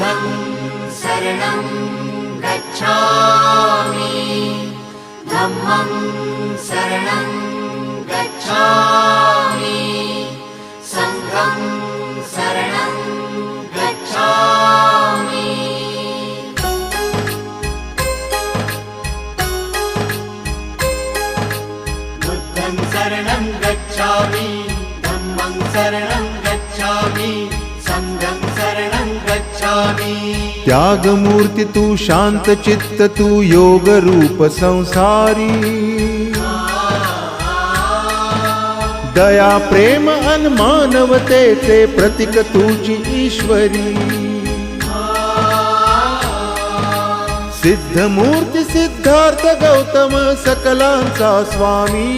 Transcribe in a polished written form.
बुद्धं शरणं गच्छामि धम्मं शरणं गच्छामि संघं शरणं गच्छामि बुद्धं शरणं गच्छामि धम्मं शरणं गच्छामि संघं शरणं गच्छामि। त्याग मूर्ति तू शांत चित्त तू योग रूप संसारी दया प्रेम अन मानवतेचे प्रतीक तुझी ईश्वरी सिद्ध मूर्ती सिद्धार्थ गौतम सकलांचा स्वामी